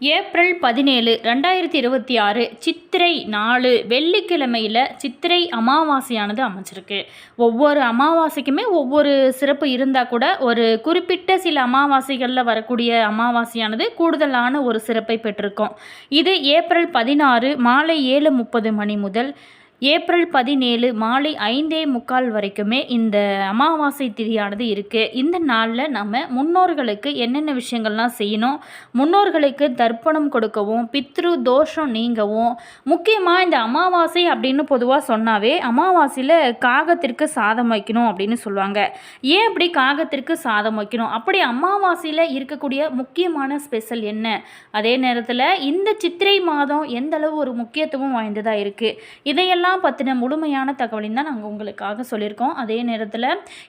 April 17, 2026 சித்திரை 4 வெள்ளிக்கிழமையில் சித்திரை அமாவாசையானது அமைச்சிருக்கு. ஒவ்வொரு அமாவாசைக்குமே ஒவ்வொரு சிறப்பு இருந்தால் கூட ஒரு குறிப்பிட்ட சில அமாவாசைகளில் வரக்கூடிய அமாவாசையானது கூடுதலான ஒரு சிறப்பை பெற்றிருக்கும். இது ஏப்ரல் 16 மாலை 7:30 மணி முதல் ஏப்ரல் 17 மாலை 5:45 வரைக்குமே இந்த அமாவாசை திதியானது இருக்குது. இந்த நாளில் நம்ம முன்னோர்களுக்கு என்னென்ன விஷயங்கள்லாம் செய்யணும், முன்னோர்களுக்கு தர்ப்பணம் கொடுக்கவும், பித்ரு தோஷம் நீங்கவும், முக்கியமாக இந்த அமாவாசை அப்படின்னு பொதுவாக சொன்னாவே அமாவாசையில் காகத்திற்கு சாதம் வைக்கணும் அப்படின்னு சொல்லுவாங்க. ஏன் அப்படி காகத்திற்கு சாதம் வைக்கணும், அப்படி அமாவாசையில் இருக்கக்கூடிய முக்கியமான ஸ்பெஷல் என்ன, அதே நேரத்தில் இந்த சித்திரை மாதம் எந்த அளவு ஒரு முக்கியத்துவம் வாய்ந்ததாக இருக்குது, இதையெல்லாம் பற்றின முழுமையான தகவலையும் தான் நாங்கள் உங்களுக்காக சொல்லியிருக்கோம். அதே நேரத்தில்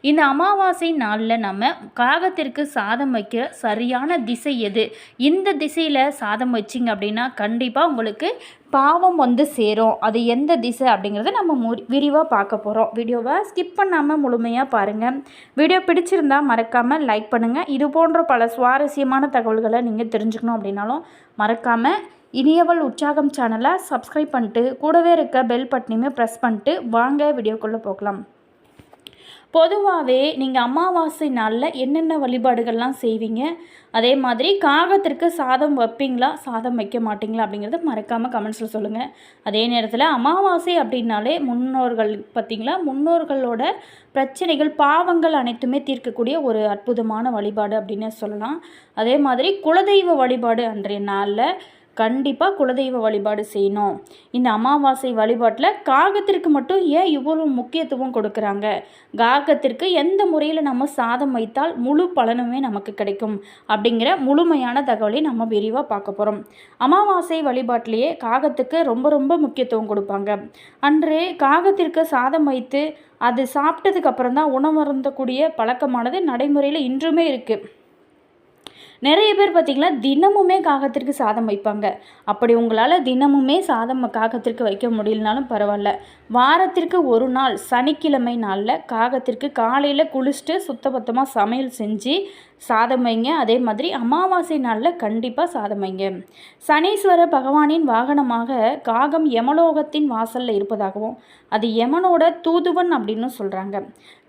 இந்த அமாவாசை நாளில் நம்ம காகத்திற்கு சாதம் வைக்க சரியான திசை எது, இந்த திசையில் சாதம் வச்சிங்க அப்படின்னா கண்டிப்பாக உங்களுக்கு பாவம் வந்து சேரும். அது எந்த திசை அப்படிங்கிறத நம்ம விரிவாக பார்க்க போகிறோம். வீடியோவை ஸ்கிப் பண்ணாமல் முழுமையாக பாருங்கள். வீடியோ பிடிச்சிருந்தால் மறக்காமல் லைக் பண்ணுங்கள். இது போன்ற பல சுவாரஸ்யமான தகவல்களை நீங்கள் தெரிஞ்சுக்கணும் அப்படின்னாலும் மறக்காமல் இனியவள் உற்சாகம் சேனலை சப்ஸ்கிரைப் பண்ணிட்டு கூடவே இருக்க பெல் பட்டனையுமே ப்ரெஸ் பண்ணிட்டு வாங்க வீடியோக்குள்ளே போகலாம். பொதுவாகவே நீங்கள் அமாவாசை நாளில் என்னென்ன வழிபாடுகள்லாம் செய்வீங்க, அதே மாதிரி காகத்திற்கு சாதம் வைப்பீங்களா, சாதம் வைக்க மாட்டிங்களா அப்படிங்கிறத மறக்காமல் கமெண்ட்ஸில் சொல்லுங்கள். அதே நேரத்தில் அமாவாசை அப்படின்னாலே முன்னோர்கள் பார்த்திங்களா, முன்னோர்களோட பிரச்சனைகள் பாவங்கள் அனைத்துமே தீர்க்கக்கூடிய ஒரு அற்புதமான வழிபாடு அப்படின்னு சொல்லலாம். அதே மாதிரி குலதெய்வ வழிபாடு அன்றைய நாளில் கண்டிப்பாக குலதெய்வ வழிபாடு செய்யணும். இந்த அமாவாசை வழிபாட்டில் காகத்திற்கு மட்டும் ஏன் இவ்வளோ முக்கியத்துவம் கொடுக்குறாங்க, காகத்திற்கு எந்த முறையில் நம்ம சாதம் வைத்தால் முழு பலனுமே நமக்கு கிடைக்கும் அப்படிங்கிற முழுமையான தகவலை நம்ம விரிவாக பார்க்க போகிறோம். அமாவாசை வழிபாட்டிலேயே காகத்துக்கு ரொம்ப ரொம்ப முக்கியத்துவம் கொடுப்பாங்க. அன்று காகத்திற்கு சாதம் வைத்து அது சாப்பிட்டதுக்கு அப்புறம் தான் உணவருந்தக்கூடிய பழக்கமானது நடைமுறையில் இன்றுமே இருக்குது. நிறைய பேர் பார்த்திங்களா தினமுமே காகத்திற்கு சாதம் வைப்பாங்க. அப்படி உங்களால் தினமுமே சாதம் காகத்திற்கு வைக்க முடியலனாலும் பரவாயில்ல, வாரத்திற்கு ஒரு நாள் சனிக்கிழமை நாளில் காகத்திற்கு காலையில் குளிச்சுட்டு சுத்தபத்தமாக சமையல் செஞ்சு சாதம் வைங்க. அதே மாதிரி அமாவாசை நாளில் கண்டிப்பாக சாதம் வைங்க. சனீஸ்வர பகவானின் வாகனமாக காகம் யமலோகத்தின் வாசலில் இருப்பதாகவும் அது யமனோட தூதுவன் அப்படின்னு சொல்கிறாங்க.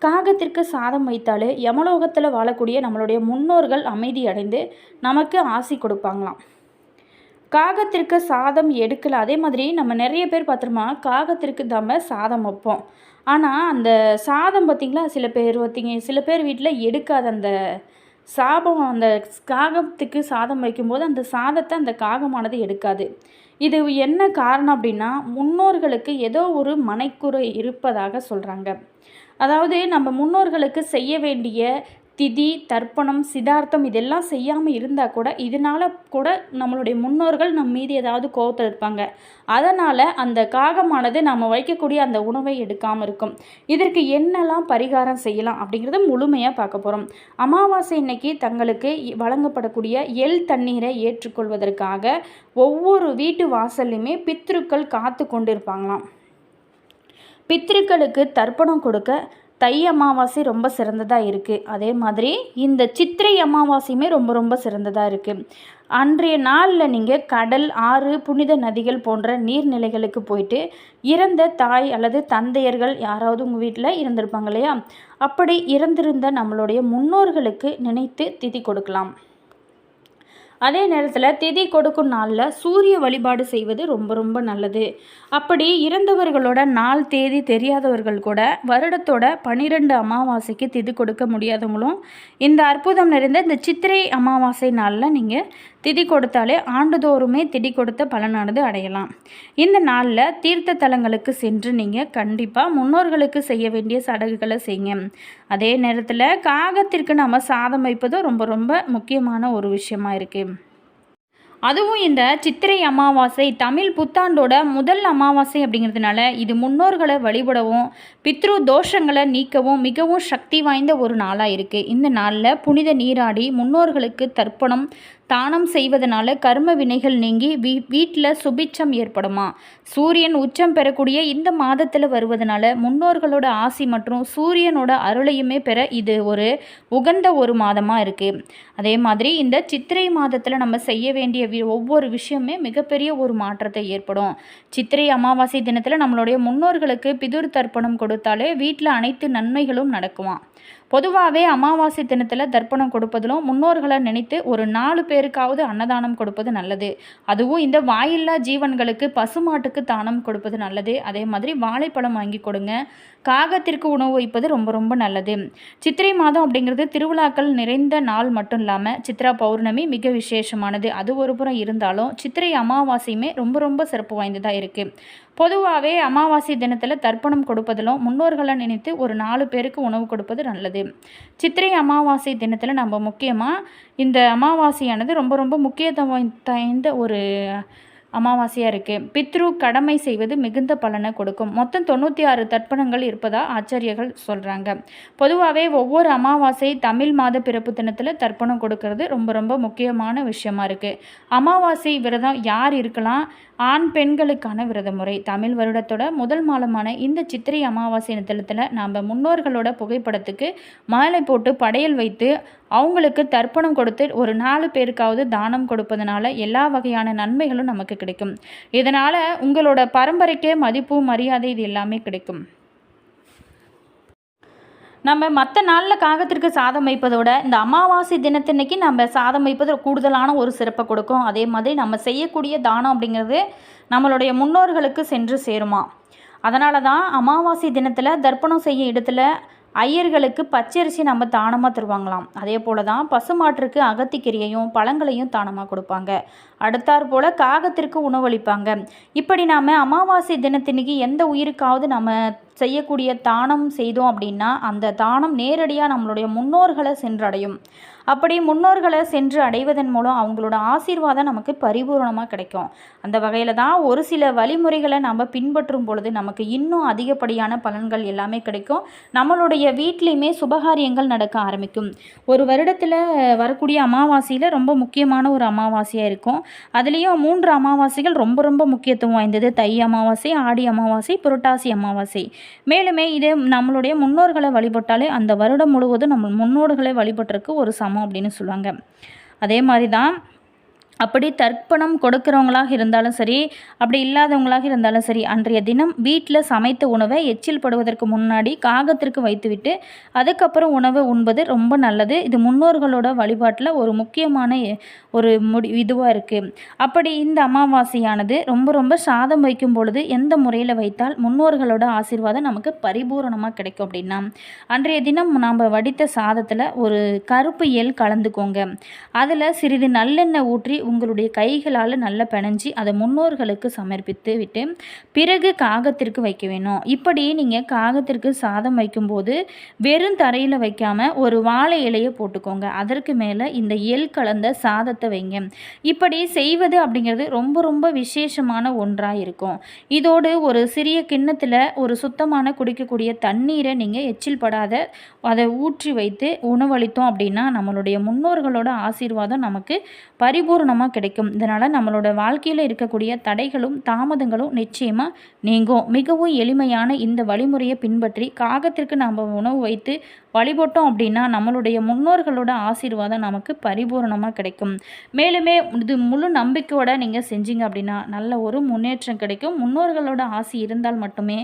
காகத்திற்கு சாதம் வைத்தாலே யமலோகத்தில் வாழக்கூடிய நம்மளுடைய முன்னோர்கள் அமைதி அடைந்து நமக்கு ஆசி கொடுப்பாங்களாம். காகத்திற்கு சாதம் எடுக்கல. அதே மாதிரி நம்ம நிறைய பேர் பார்த்துருமா காகத்திற்கு நம்ம சாதம் வைப்போம். ஆனால் அந்த சாதம் பார்த்திங்களா சில பேர் வீட்டில் எடுக்காத அந்த சாபம், அந்த காகத்துக்கு சாதம் வைக்கும்போது அந்த சாதத்தை அந்த காகமானது எடுக்காது. இது என்ன காரணம் அப்படின்னா முன்னோர்களுக்கு ஏதோ ஒரு மனைக்குறை இருப்பதாக சொல்கிறாங்க. அதாவது நம்ம முன்னோர்களுக்கு செய்ய வேண்டிய திதி தர்ப்பணம் சிதார்த்தம் இதெல்லாம் செய்யாமல் இருந்தால் கூட இதனால் கூட நம்மளுடைய முன்னோர்கள் நம் மீது ஏதாவது கோபத்தில் இருப்பாங்க. அதனால் அந்த காகமானது நம்ம வைக்கக்கூடிய அந்த உணவை எடுக்காமல் இருக்கும். இதற்கு என்னெல்லாம் பரிகாரம் செய்யலாம் அப்படிங்கிறத முழுமையாக பார்க்க போகிறோம். அமாவாசை இன்னைக்கு தங்களுக்கு வழங்கப்படக்கூடிய எள் தண்ணீரை ஏற்றுக்கொள்வதற்காக ஒவ்வொரு வீட்டு வாசல்லையுமே பித்ருக்கள் காத்து கொண்டு இருப்பாங்களாம். பித்ருக்களுக்கு தர்ப்பணம் கொடுக்க தை அமாவாசை ரொம்ப சிறந்ததாக இருக்குது. அதே மாதிரி இந்த சித்திரை அமாவாசையுமே ரொம்ப ரொம்ப சிறந்ததாக இருக்குது. அன்றைய நாளில் நீங்கள் கடல், ஆறு, புனித நதிகள் போன்ற நீர்நிலைகளுக்கு போயிட்டு இறந்த தாய் அல்லது தந்தையர்கள் யாராவது உங்கள் வீட்டில் இருந்திருப்பாங்க இல்லையா, அப்படி இறந்திருந்த நம்மளுடைய முன்னோர்களுக்கு நினைத்து திதி கொடுக்கலாம். அதே நேரத்தில் திதி கொடுக்கும் நாளில் சூரிய வழிபாடு செய்வது ரொம்ப ரொம்ப நல்லது. அப்படி இறந்தவர்களோட நாள் தேதி தெரியாதவர்கள் கூட வருடத்தோட 12 அமாவாசைக்கு திதி கொடுக்க முடியாதவங்களும் இந்த அற்புதம் நிறைந்த இந்த சித்திரை அமாவாசை நாளில் நீங்கள் திதி கொடுத்தாலே ஆண்டுதோறுமே திதி கொடுத்த பலனானது அடையலாம். இந்த நாளில் தீர்த்த தலங்களுக்கு சென்று நீங்கள் கண்டிப்பாக முன்னோர்களுக்கு செய்ய வேண்டிய சடங்குகளை செய்யுங்க. அதே நேரத்தில் காகத்திற்கு நம்ம சாதம் வைப்பதும் ரொம்ப ரொம்ப முக்கியமான ஒரு விஷயமா இருக்குது. அதுவும் இந்த சித்திரை அமாவாசை தமிழ் புத்தாண்டோட முதல் அமாவாசை அப்படிங்கிறதுனால இது முன்னோர்களை வழிபடவும் பித்ரு தோஷங்களை நீக்கவும் மிகவும் சக்தி வாய்ந்த ஒரு நாளாக இருக்குது. இந்த நாளில் புனித நீராடி முன்னோர்களுக்கு தர்ப்பணம் தானம் செய்வதனால கர்ம வினைகள் நீங்கி வீட்டில் சுபிட்சம் ஏற்படுமா. சூரியன் உச்சம் பெறக்கூடிய இந்த மாதத்தில் வருவதனால முன்னோர்களோட ஆசி மற்றும் சூரியனோட அருளையுமே பெற இது ஒரு உகந்த ஒரு மாதமாக இருக்குது. அதே மாதிரி இந்த சித்திரை மாதத்தில் நம்ம செய்ய வேண்டிய ஒவ்வொரு விஷயமே மிகப்பெரிய ஒரு மாற்றத்தை ஏற்படும். சித்திரை அமாவாசை தினத்தில் நம்மளுடைய முன்னோர்களுக்கு பிதுர் தர்ப்பணம் கொடுத்தாலே வீட்டில் அனைத்து நன்மைகளும் நடக்குமா. பொதுவாகவே அமாவாசை தினத்தில் தர்ப்பணம் கொடுப்பதிலும் முன்னோர்களை நினைத்து ஒரு 4 பேருக்காவது அன்னதானம் கொடுப்பது நல்லது. அதுவும் இந்த வாயில்லா ஜீவன்களுக்கு பசுமாட்டுக்கு தானம் கொடுப்பது நல்லது. அதே மாதிரி வாழைப்பழம் வாங்கி கொடுங்க. காகத்திற்கு உணவு வைப்பது ரொம்ப ரொம்ப நல்லது. சித்திரை மாதம் அப்படிங்கிறது திருவிழாக்கள் நிறைந்த நாள் மட்டும் இல்லாமல் சித்ரா பௌர்ணமி மிக விசேஷமானது. அது ஒரு புறம் இருந்தாலும் சித்திரை அமாவாசையுமே ரொம்ப ரொம்ப சிறப்பு வாய்ந்ததாக இருக்குது. பொதுவாகவே அமாவாசை தினத்தில் தர்ப்பணம் கொடுப்பதிலும் முன்னோர்களை நினைத்து ஒரு 4 பேருக்கு உணவு கொடுப்பது நல்லது. சித்திரை அமாவாசை தினத்தில் நம்ம முக்கியமாக இந்த அமாவாசையானது ரொம்ப ரொம்ப முக்கியத்துவம் வாய்ந்த ஒரு அமாவாசையாக இருக்குது. பித்ரு கடமை செய்வது மிகுந்த பலனை கொடுக்கும். மொத்தம் 96 தர்ப்பணங்கள் இருப்பதாக ஆச்சாரியர்கள் சொல்கிறாங்க. பொதுவாகவே ஒவ்வொரு அமாவாசை தமிழ் மாத பிறப்பு தினத்தில் தர்ப்பணம் கொடுக்கறது ரொம்ப ரொம்ப முக்கியமான விஷயமா இருக்குது. அமாவாசை விரதம் யார் இருக்கலாம்? ஆண் பெண்களுக்கான விரத முறை. தமிழ் வருடத்தோட முதல் மாதமான இந்த சித்திரை அமாவாசை தினத்தில் நாம் முன்னோர்களோட புகைப்படத்துக்கு மாலை போட்டு படையல் வைத்து அவங்களுக்கு தர்ப்பணம் கொடுத்து ஒரு 4 பேருக்காவது தானம் கொடுப்பதனால எல்லா வகையான நன்மைகளும் நமக்கு கிடைக்கும். இதனால் உங்களோட பரம்பரைக்கே மதிப்பு மரியாதை இது எல்லாமே கிடைக்கும். நம்ம மற்ற நாளில் காகத்திற்கு சாதம் வைப்பதோட இந்த அமாவாசை தினத்தன்னைக்கு நம்ம சாதம் வைப்பது கூடுதலான ஒரு சிறப்பை கொடுக்கும். அதே மாதிரி நம்ம செய்யக்கூடிய தானம் அப்படிங்கிறது நம்மளுடைய முன்னோர்களுக்கு சென்று சேருமா. அதனால தான் அமாவாசை தினத்தில் தர்ப்பணம் செய்ய இடத்துல ஐயர்களுக்கு பச்சரிசி நம்ம தானமாக தருவாங்களாம். அதே போல் தான் பசுமாட்டிற்கு அகத்திக்கீரையையும் பழங்களையும் தானமாக கொடுப்பாங்க. அடுத்தாற் போல் காகத்திற்கு உணவளிப்பாங்க. இப்படி நாம் அமாவாசை தினத்தின்னைக்கு எந்த உயிருக்காவது நம்ம செய்யக்கூடிய தானம் செய்தோம் அப்படின்னா அந்த தானம் நேரடியாக நம்மளுடைய முன்னோர்களை சென்றடையும். அப்படி முன்னோர்களை சென்று அடைவதன் மூலம் அவங்களோட ஆசீர்வாதம் நமக்கு பரிபூர்ணமாக கிடைக்கும். அந்த வகையில் தான் ஒரு சில வழிமுறைகளை நம்ம பின்பற்றும் பொழுது நமக்கு இன்னும் அதிகப்படியான பலன்கள் எல்லாமே கிடைக்கும். நம்மளுடைய வீட்லேயுமே சுபகாரியங்கள் நடக்க ஆரம்பிக்கும். ஒரு வருடத்தில் வரக்கூடிய அமாவாசையில் ரொம்ப முக்கியமான ஒரு அமாவாசையாக இருக்கும். அதுலேயும் 3 அமாவாசைகள் ரொம்ப ரொம்ப முக்கியத்துவம் வாய்ந்தது. தை அமாவாசை, ஆடி அமாவாசை, புரட்டாசி அமாவாசை. மேலுமே இது நம்மளுடைய முன்னோர்களை வழிபட்டாலே அந்த வருடம் முழுவதும் நம்ம முன்னோர்களை வழிபட்டிருக்கு ஒரு சமம் அப்படின்னு சொல்லுவாங்க. அதே மாதிரி தான் அப்படி தர்ப்பணம் கொடுக்குறவங்களாக இருந்தாலும் சரி, அப்படி இல்லாதவங்களாக இருந்தாலும் சரி, அன்றைய தினம் வீட்டில் சமைத்த உணவை எச்சில் படுவதற்கு முன்னாடி காகத்திற்கு வைத்துவிட்டு அதுக்கப்புறம் உணவை உண்பது ரொம்ப நல்லது. இது முன்னோர்களோட வழிபாட்டில் ஒரு முக்கியமான ஒரு இதுவாக இருக்குது. அப்படி இந்த அமாவாசையானது ரொம்ப ரொம்ப சாதம் வைக்கும் பொழுது எந்த முறையில் வைத்தால் முன்னோர்களோட ஆசீர்வாதம் நமக்கு பரிபூரணமாக கிடைக்கும் அப்படின்னா, அன்றைய தினம் நாம் வடித்த சாதத்தில் ஒரு கருப்பு எள் கலந்துக்கோங்க. அதில் சிறிது நல்லெண்ணெய் ஊற்றி உங்களுடைய கைகளால் நல்லா பிணைஞ்சி அதை முன்னோர்களுக்கு சமர்ப்பித்து விட்டு பிறகு காகத்திற்கு வைக்க வேணும். இப்படி நீங்கள் காகத்திற்கு சாதம் வைக்கும்போது வெறும் தரையில் வைக்காமல் ஒரு வாழை இலையை போட்டுக்கோங்க. அதற்கு மேலே இந்த எள் கலந்த சாதத்தை வைங்க. இப்படி செய்வது அப்படிங்கிறது ரொம்ப ரொம்ப விசேஷமான ஒன்றாக இருக்கும். இதோடு ஒரு சிறிய கிண்ணத்தில் ஒரு சுத்தமான குடிக்கக்கூடிய தண்ணீரை நீங்கள் எச்சில் படாத அதை ஊற்றி வைத்து உணவளித்தோம் அப்படின்னா நம்மளுடைய முன்னோர்களோட ஆசீர்வாதம் நமக்கு பரிபூர்ணமாக கிடைக்கும். இதனால் நம்மளோட வாழ்க்கையில் இருக்கக்கூடிய தடைகளும் தாமதங்களும் நிச்சயமாக நீங்கும். மிகவும் எளிமையான இந்த வழிமுறையை பின்பற்றி காகத்திற்கு நாம் உணவு வைத்து வழிபட்டோம் அப்படின்னா நம்மளுடைய முன்னோர்களோட ஆசீர்வாதம் நமக்கு பரிபூர்ணமாக கிடைக்கும். மேலுமே இது முழு நம்பிக்கையோடு நீங்கள் செஞ்சீங்க அப்படின்னா நல்ல ஒரு முன்னேற்றம் கிடைக்கும். முன்னோர்களோட ஆசி இருந்தால் மட்டுமே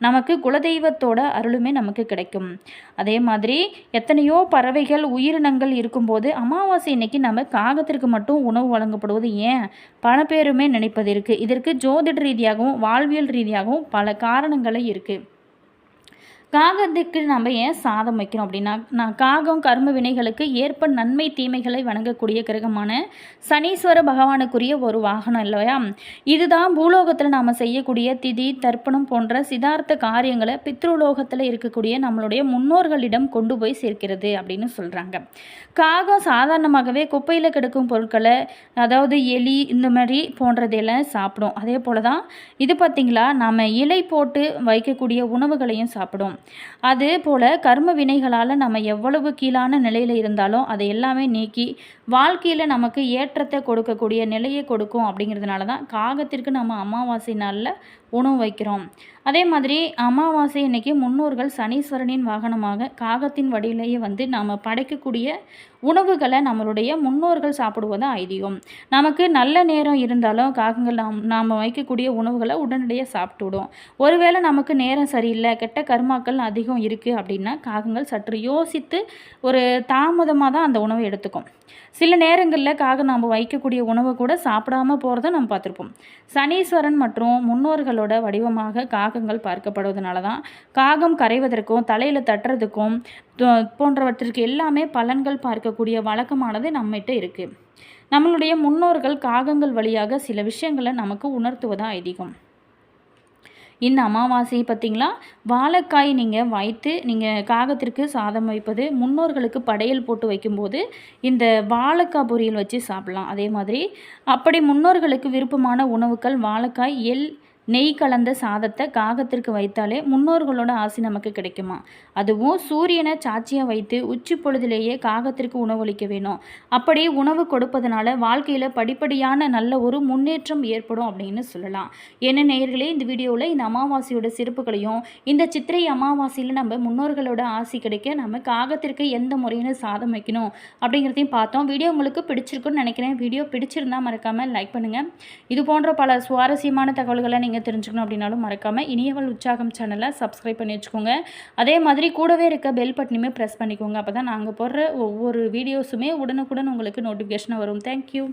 நமக்கு குலதெய்வத்தோட அருளுமே நமக்கு கிடைக்கும். அதே மாதிரி எத்தனையோ பறவைகள் உயிரினங்கள் இருக்கும்போது அமாவாசை இன்னைக்கு நம்ம காகத்திற்கு மட்டும் உணவு வழங்கப்படுவது ஏன் பல பேருமே நினைப்பது இருக்குது. இதற்கு ஜோதிட ரீதியாகவும் வாழ்வியல் ரீதியாகவும் பல காரணங்களே இருக்குது. காகத்துக்கு நம்ம ஏன் சாதம் வைக்கிறோம் அப்படின்னா, காகம் கர்ம வினைகளுக்கு ஏற்ப நன்மை தீமைகளை வணங்கக்கூடிய கிரகமான சனீஸ்வர பகவானுக்குரிய ஒரு வாகனம் இல்லையா. இதுதான் பூலோகத்தில் நாம் செய்யக்கூடிய திதி தர்ப்பணம் போன்ற சிதார்த்த காரியங்களை பித்ருலோகத்தில் இருக்கக்கூடிய நம்மளுடைய முன்னோர்களிடம் கொண்டு போய் சேர்க்கிறது அப்படின்னு சொல்கிறாங்க. காகம் சாதாரணமாகவே குப்பையில் கிடக்கும் பொருட்களை, அதாவது எலி இந்த மாதிரி போன்றதெல்லாம் சாப்பிடும். அதே போல் தான் இது பார்த்திங்களா, நாம் இலை போட்டு வைக்கக்கூடிய உணவுகளையும் சாப்பிடும். அது போல் கர்ம வினைகளால் நம்ம எவ்வளவு கீழான நிலையில் இருந்தாலும் அதை எல்லாமே நீக்கி வாழ்க்கையில் நமக்கு ஏற்றத்தை கொடுக்கக்கூடிய நிலையை கொடுக்கும். அப்படிங்கிறதுனால தான் காகத்திற்கு நம்ம அமாவாசை நாளில் உணவு வைக்கிறோம். அதே மாதிரி அமாவாசை அன்னைக்கு முன்னோர்கள் சனீஸ்வரனின் வாகனமாக காகத்தின் வடிவிலேயே வந்து நாம் படைக்கக்கூடிய உணவுகளை நம்மளுடைய முன்னோர்கள் சாப்பிடுவது ஐதீகம். நமக்கு நல்ல நேரம் இருந்தாலும் காகங்கள் நாம் வைக்கக்கூடிய உணவுகளை உடனடியாக சாப்பிட்டு விடும். ஒருவேளை நமக்கு நேரம் சரியில்லை, கெட்ட கர்மாக்கள் அதிகம் இருக்குது அப்படின்னா காகங்கள் சற்று யோசித்து ஒரு தாமதமாக தான் அந்த உணவை எடுத்துக்கும். சில நேரங்களில் காகம் நாம் வைக்கக்கூடிய உணவை கூட சாப்பிடாம போகிறத நம்ம பார்த்துருப்போம். சனீஸ்வரன் மற்றும் முன்னோர்களோட வடிவமாக காகங்கள் பார்க்கப்படுவதனால தான் காகம் கரைவதற்கும் தலையில் தட்டுறதுக்கும் போன்றவற்றிற்கு எல்லாமே பலன்கள் பார்க்கக்கூடிய வழக்கமானது நம்மகிட்ட இருக்குது. நம்மளுடைய முன்னோர்கள் காகங்கள் வழியாக சில விஷயங்களை நமக்கு உணர்த்துவதாக ஐதீகம். இந்த அமாவாசை பார்த்திங்களா, வாழைக்காய் நீங்கள் வைத்து நீங்கள் காகத்திற்கு சாதம் வைப்பது, முன்னோர்களுக்கு படையல் போட்டு வைக்கும்போது இந்த வாழைக்காய் பொரியல் வச்சு சாப்பிட்லாம். அதே மாதிரி அப்படி முன்னோர்களுக்கு விருப்பமான உணவுகள் வாழைக்காய், எள், நெய் கலந்த சாதத்தை காகத்திற்கு வைத்தாலே முன்னோர்களோட ஆசி நமக்கு கிடைக்குமா. அதுவும் சூரியனை சாட்சியாக வைத்து உச்சி பொழுதிலேயே காகத்திற்கு உணவளிக்க வேணும். அப்படி உணவு கொடுப்பதனால வாழ்க்கையில் படிப்படியான நல்ல ஒரு முன்னேற்றம் ஏற்படும் அப்படின்னு சொல்லலாம். என்ன நேயர்களே, இந்த வீடியோவில் இந்த அமாவாசையோட சிறப்புகளையும் இந்த சித்திரை அமாவாசையில் நம்ம முன்னோர்களோட ஆசி கிடைக்க நம்ம காகத்திற்கு எந்த முறையில் சாதம் வைக்கணும் அப்படிங்கிறதையும் பார்த்தோம். வீடியோ உங்களுக்கு பிடிச்சிருக்குன்னு நினைக்கிறேன். வீடியோ பிடிச்சிருந்தால் மறக்காமல் லைக் பண்ணுங்கள். இது போன்ற பல சுவாரஸ்யமான தகவல்களை நீங்கள் தெரிஞ்சுக்கணும் அப்படின்னாலும் மறக்காமல் இனியவள் உற்சாகம் சேனலை சப்ஸ்கிரைப் பண்ணி வச்சுக்கோங்க. அதே மாதிரி கூடவே இருக்க பெல் பட்டனையுமே ப்ரெஸ் பண்ணிக்கோங்க. அப்போ தான் நாங்கள் போடுற ஒவ்வொரு வீடியோஸுமே உடனுக்குடன் உங்களுக்கு நோட்டிஃபிகேஷன் வரும். தேங்க்யூ.